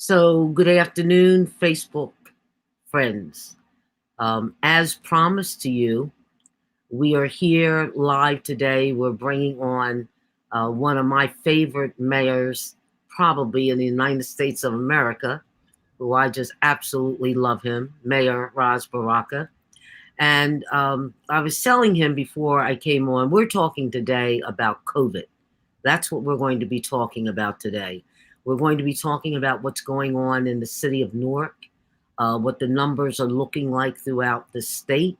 So, good afternoon, Facebook friends. As promised to you, we are here live today. We're bringing on one of my favorite mayors, probably in the United States of America, who I just absolutely love him, Mayor Ras Baraka. And I was telling him before I came on, we're talking today about COVID. That's what we're going to be talking about today. We're going to be talking about what's going on in the city of Newark, what the numbers are looking like throughout the state.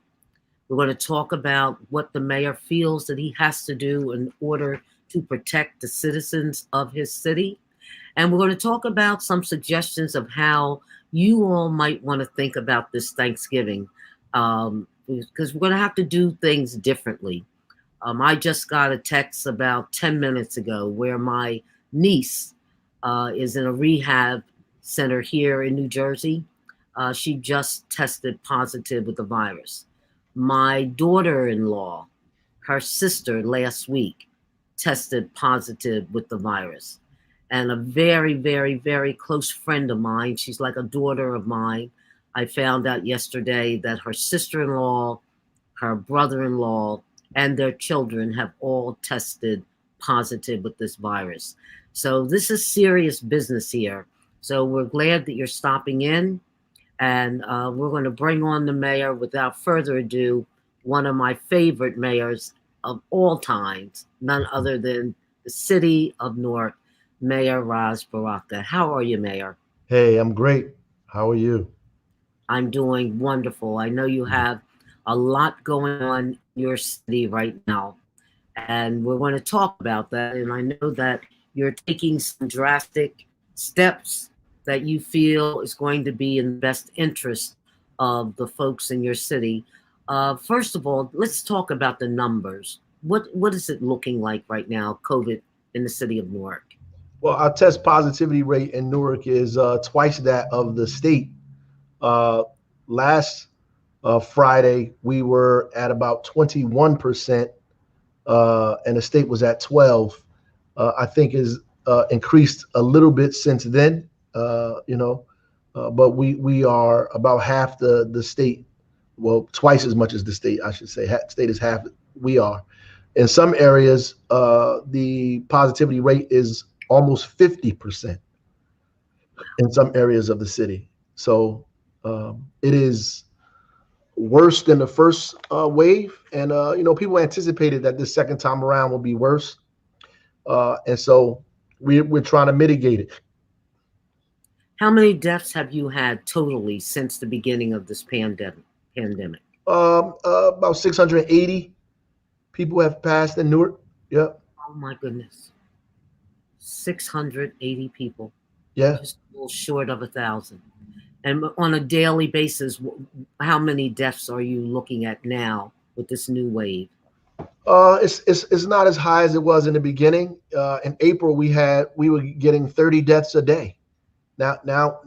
We're going to talk about what the mayor feels that he has to do in order to protect the citizens of his city. And we're going to talk about some suggestions of how you all might want to think about this Thanksgiving, because we're going to have to do things differently. I just got a text about 10 minutes ago where my niece is in a rehab center here in New Jersey. She just tested positive with the virus. My daughter in law, her sister last week, tested positive with the virus. And a very, very, very close friend of mine, she's like a daughter of mine. I found out yesterday that her sister in law, her brother in law, and their children have all tested positive with this virus. So this is serious business here. So we're glad that you're stopping in, and we're going to bring on the mayor without further ado, one of my favorite mayors of all times, none other than the city of Newark, Mayor Ras Baraka. How are you, Mayor? Hey, I'm great. How are you? I'm doing wonderful. I know you have a lot going on in your city right now, and we're going to talk about that. And I know that you're taking some drastic steps that you feel is going to be in the best interest of the folks in your city. First of all, let's talk about the numbers. What is it looking like right now, COVID in the city of Newark? Well, our test positivity rate in Newark is twice that of the state. Uh, last Friday, we were at about 21%, and the state was at 12. I think is increased a little bit since then. But we are about half the state. Well, twice as much as the state, I should say. State is half. We are. In some areas, the positivity rate is almost 50% in some areas of the city. So it is worse than the first wave. And, people anticipated that this second time around will be worse. And so we're trying to mitigate it. How many deaths have you had totally since the beginning of this pandemic? About 680 people have passed in Newark. Yep. Oh my goodness. 680 people, Yeah. just a little short of 1,000. And on a daily basis, how many deaths are you looking at now with this new wave? It's not as high as it was in the beginning. In April, we were getting 30 deaths a day. Now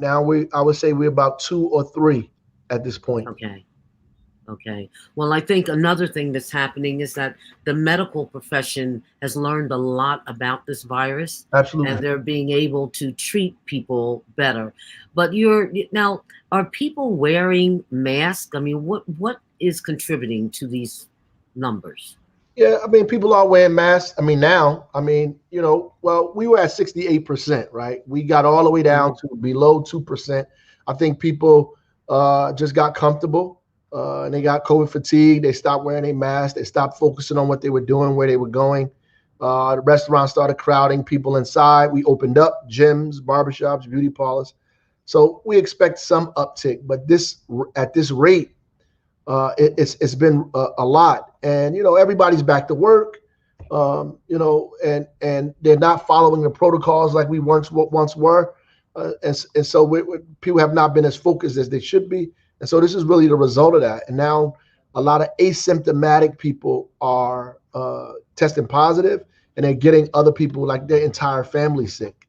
I would say we're about 2 or 3 at this point. Okay. Okay. Well, I think another thing that's happening is that the medical profession has learned a lot about this virus, and Absolutely. they're being able to treat people better. But you're now, are people wearing masks? I mean, what is contributing to these numbers? Yeah, I mean, people are wearing masks. I mean, now, well, we were at 68%, right? We got all the way down Mhm. to below 2%. I think people just got comfortable and they got COVID fatigue. They stopped wearing a mask. They stopped focusing on what they were doing, where they were going. The restaurants started crowding people inside. We opened up gyms, barbershops, beauty parlors. So we expect some uptick, but at this rate, it's been a lot, and everybody's back to work, and they're not following the protocols like we once were, and so people have not been as focused as they should be, and so this is really the result of that. And now a lot of asymptomatic people are testing positive, and they're getting other people, like their entire family, sick.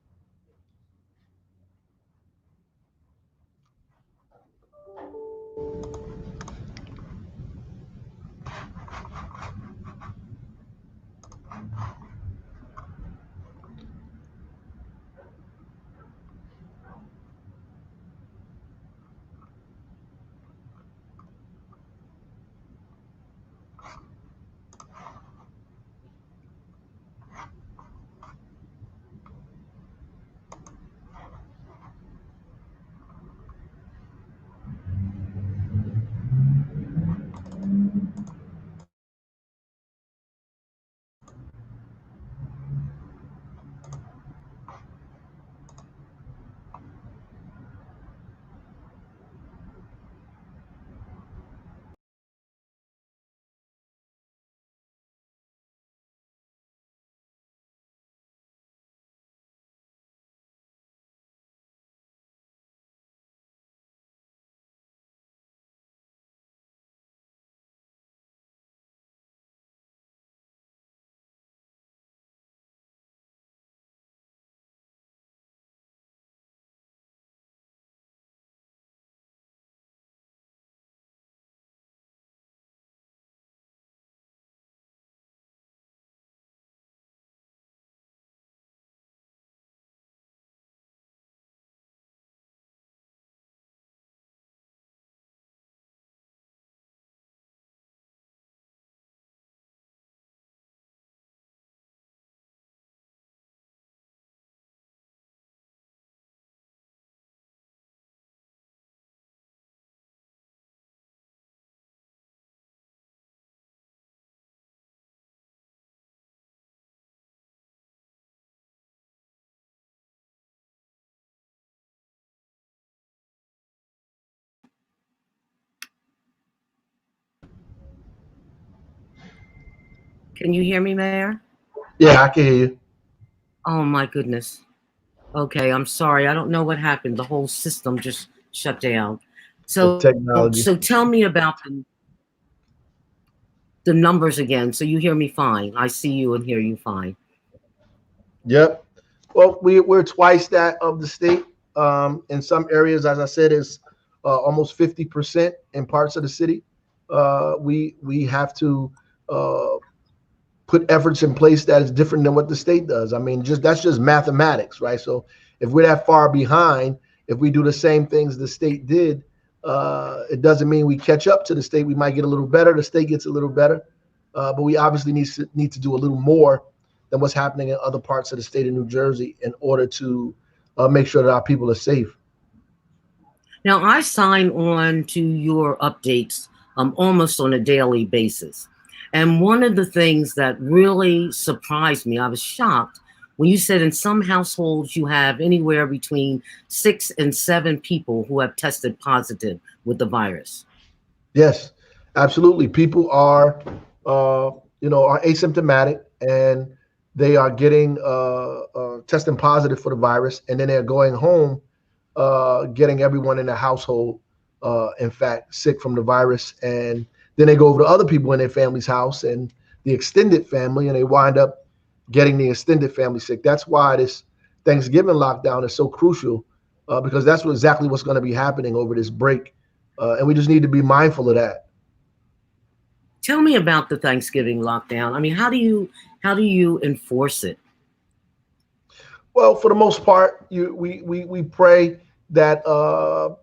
Can you hear me, Mayor? Yeah, I can hear you. Oh my goodness. Okay, I'm sorry. I don't know what happened. The whole system just shut down. The So technology. tell me about the numbers again. So you hear me fine. I see you and hear you fine. Yep. Well, we're twice that of the state. In some areas, as I said, is almost 50% in parts of the city. We have to uh, put efforts in place that is different than what the state does. I mean, just that's just mathematics, right? So if we're that far behind, if we do the same things the state did, it doesn't mean we catch up to the state. We might get a little better. The state gets a little better, but we obviously need to do a little more than what's happening in other parts of the state of New Jersey in order to make sure that our people are safe. Now I sign on to your updates almost on a daily basis. And one of the things that really surprised me, I was shocked when you said in some households you have anywhere between 6 and 7 people who have tested positive with the virus. Yes, absolutely. People are, uh, are asymptomatic and they are getting testing positive for the virus, and then they're going home, getting everyone in the household, in fact, sick from the virus, and then they go over to other people in their family's house and the extended family, and they wind up getting the extended family sick. That's why this Thanksgiving lockdown is so crucial, because that's exactly what's going to be happening over this break, and we just need to be mindful of that. Tell me about the Thanksgiving lockdown. I mean, how do you enforce it? Well, for the most part, we pray that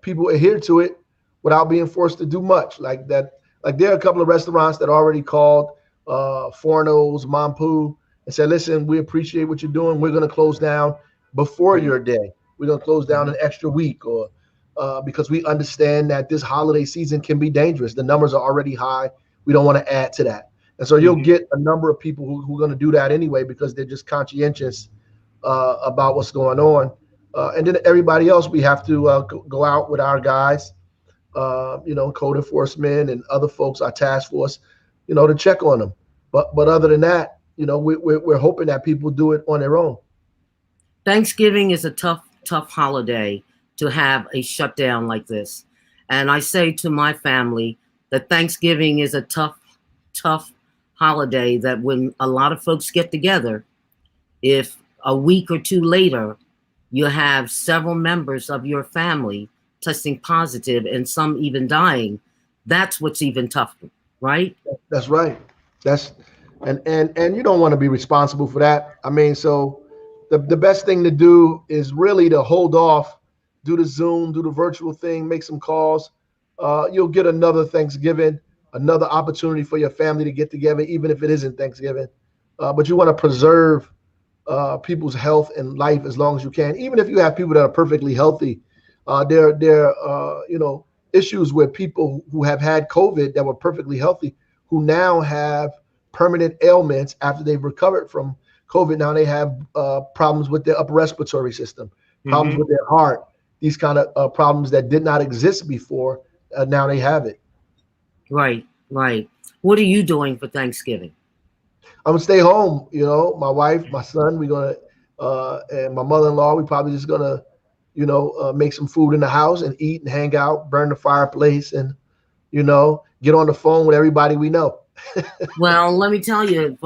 people adhere to it without being forced to do much. Like that, like there are a couple of restaurants that already called Forno's, Mampu, and said, "Listen, we appreciate what you're doing. We're going to close down before your day. We're going to close down an extra week, or because we understand that this holiday season can be dangerous. The numbers are already high. We don't want to add to that." And so you'll Mhm. get a number of people who are going to do that anyway because they're just conscientious about what's going on. And then everybody else, we have to go out with our guys, code enforcement and other folks, our task force, to check on them. But other than that, we're hoping that people do it on their own. Thanksgiving is a tough holiday to have a shutdown like this. And I say to my family that Thanksgiving is a tough holiday that when a lot of folks get together, if a week or two later you have several members of your family testing positive and some even dying, that's what's even tougher, right? That's right. That's and you don't want to be responsible for that. I mean, so the best thing to do is really to hold off, do the Zoom, do the virtual thing, make some calls. You'll get another Thanksgiving, another opportunity for your family to get together, even if it isn't Thanksgiving. But you want to preserve people's health and life as long as you can. Even if you have people that are perfectly healthy, there issues where people who have had COVID that were perfectly healthy who now have permanent ailments after they've recovered from COVID. Now they have problems with their upper respiratory system, problems Hmm. with their heart, these kind of problems that did not exist before. Now they have it. Right, right. What are you doing for Thanksgiving? I'm gonna stay home. My wife, my son, we're gonna, and my mother-in-law. We probably just gonna, make some food in the house and eat and hang out, burn the fireplace, and get on the phone with everybody we know. Well, let me tell you,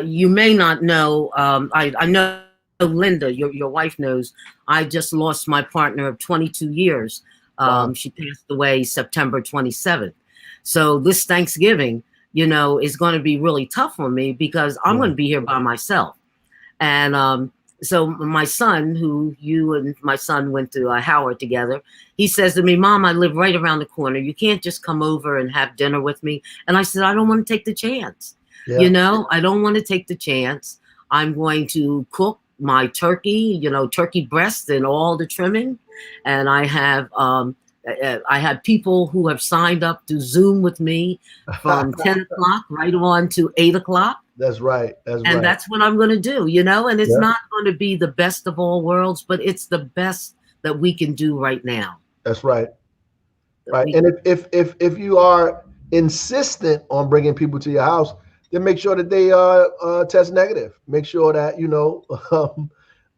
you may not know. I know Linda, your wife knows. I just lost my partner of 22 years. Wow. She passed away September 27th. So this Thanksgiving, is going to be really tough on me because I'm Yeah. going to be here by myself. And so my son, who you and my son went to Howard together, he says to me, "Mom, I live right around the corner. You can't just come over and have dinner with me." And I said, "I don't want to take the chance. Yeah. I don't want to take the chance. I'm going to cook my turkey, turkey breast and all the trimming. And I have people who have signed up to Zoom with me from 10 o'clock right on to 8 o'clock. That's right. That's And right. that's what I'm going to do, and it's Yeah. not going to be the best of all worlds, but it's the best that we can do right now. That's right. That Right. we, And if you are insistent on bringing people to your house, then make sure that they test negative. Make sure that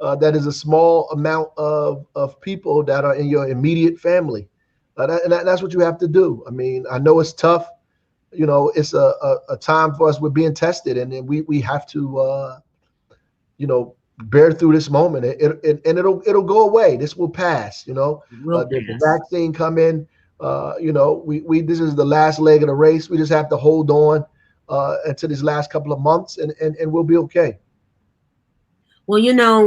that is a small amount of people that are in your immediate family. That's what you have to do. I mean, I know it's tough. It's a time for us. We're being tested, and then we have to bear through this moment. And it'll go away. This will pass. Will The pass. vaccine come in. We this is the last leg of the race. We just have to hold on until these last couple of months, and we'll be okay. Well,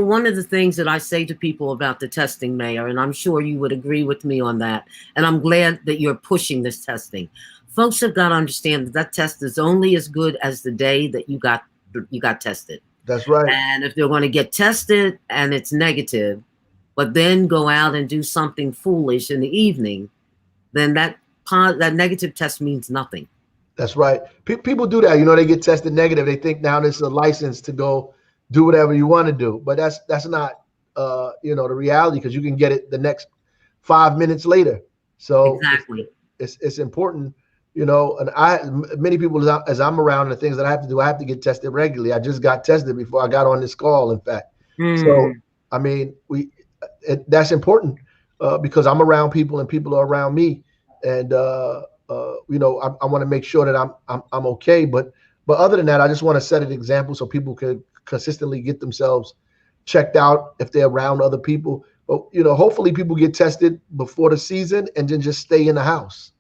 one of the things that I say to people about the testing, Mayor, and I'm sure you would agree with me on that, and I'm glad that you're pushing this testing. Folks have got to understand that that test is only as good as the day that you got tested. That's right. And if they're going to get tested and it's negative, but then go out and do something foolish in the evening, then that negative test means nothing. That's right. People do that. They get tested negative. They think now this is a license to go do whatever you want to do. But that's not the reality, because you can get it the next 5 minutes later. So Exactly. it's important. And many people, as I'm around, the things that I have to do, I have to get tested regularly. I just got tested before I got on this call, in fact. So I mean, that's important because I'm around people and people are around me, and I want to make sure that I'm okay. But other than that, I just want to set an example so people could consistently get themselves checked out if they're around other people. But hopefully people get tested before the season and then just stay in the house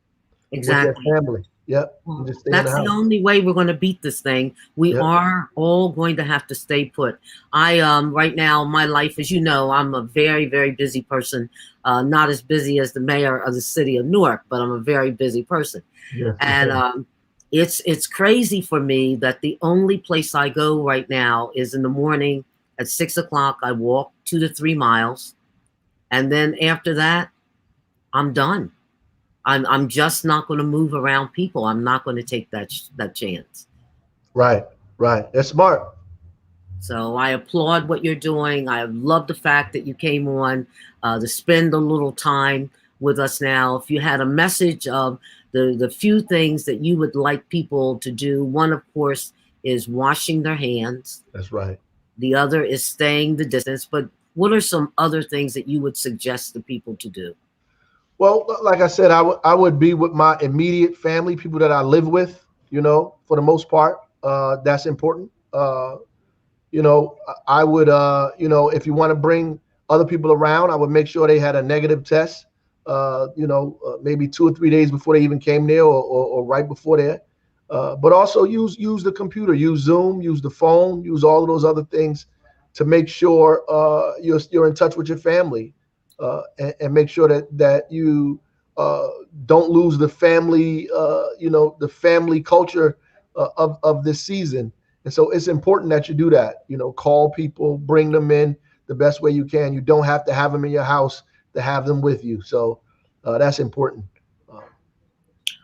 with their Exactly. family. Yep. Well, Just stay in the that's the house. only way we're going to beat this thing. We Yep. are all going to have to stay put. I right now, my life, as you know, I'm a very, very busy person. Not as busy as the mayor of the city of Newark, but I'm a very busy person. Yes. And it's crazy for me that the only place I go right now is in the morning at 6 o'clock. I walk 2 to 3 miles, and then after that, I'm done. I'm just not going to move around people. I'm not going to take that chance. Right. Right. That's smart. So I applaud what you're doing. I love the fact that you came on to spend a little time with us now. If you had a message of the few things that you would like people to do, one, of course, is washing their hands. That's right. The other is staying the distance. But what are some other things that you would suggest to people to do? Well, like I said, I would be with my immediate family, people that I live with, for the most part. That's important. I would, if you want to bring other people around, I would make sure they had a negative test, maybe 2 or 3 days before they even came there, or right before there. But also use the computer, use Zoom, use the phone, use all of those other things to make sure you're in touch with your family, and make sure that you don't lose the family, the family culture of this season. And so it's important that you do that. Call people, bring them in the best way you can. You don't have to have them in your house to have them with you. So that's important.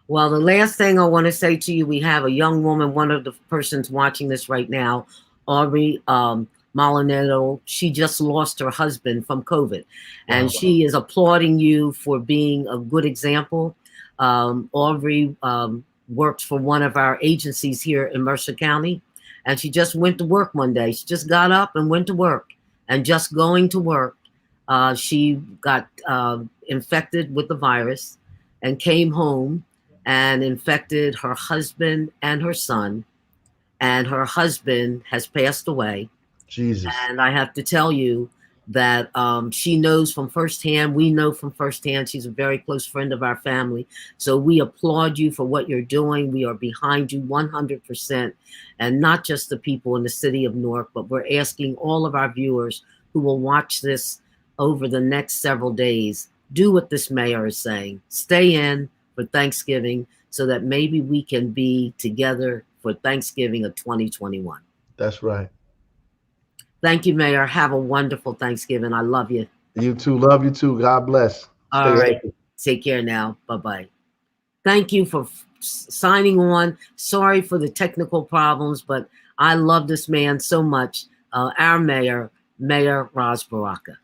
Well, the last thing I want to say to you, we have a young woman, one of the persons watching this right now, Aubrey Molinetto. She just lost her husband from COVID, and Wow. she is applauding you for being a good example. Aubrey works for one of our agencies here in Mercer County, and she just went to work one day. She just got up and went to work, and just going to work, she got infected with the virus and came home and infected her husband and her son, and her husband has passed away. Jesus. And I have to tell you that she knows from firsthand, we know from firsthand, she's a very close friend of our family. So we applaud you for what you're doing. We are behind you 100%. And not just the people in the city of Newark, but we're asking all of our viewers who will watch this over the next several days, do what this mayor is saying. Stay in for Thanksgiving so that maybe we can be together for Thanksgiving of 2021. That's right. Thank you, Mayor. Have a wonderful Thanksgiving. I love you. You too. Love you too. God bless. Stay All right. healthy. Take care now. Bye-bye. Thank you for signing on. Sorry for the technical problems, but I love this man so much. Our mayor, Mayor Ras Baraka.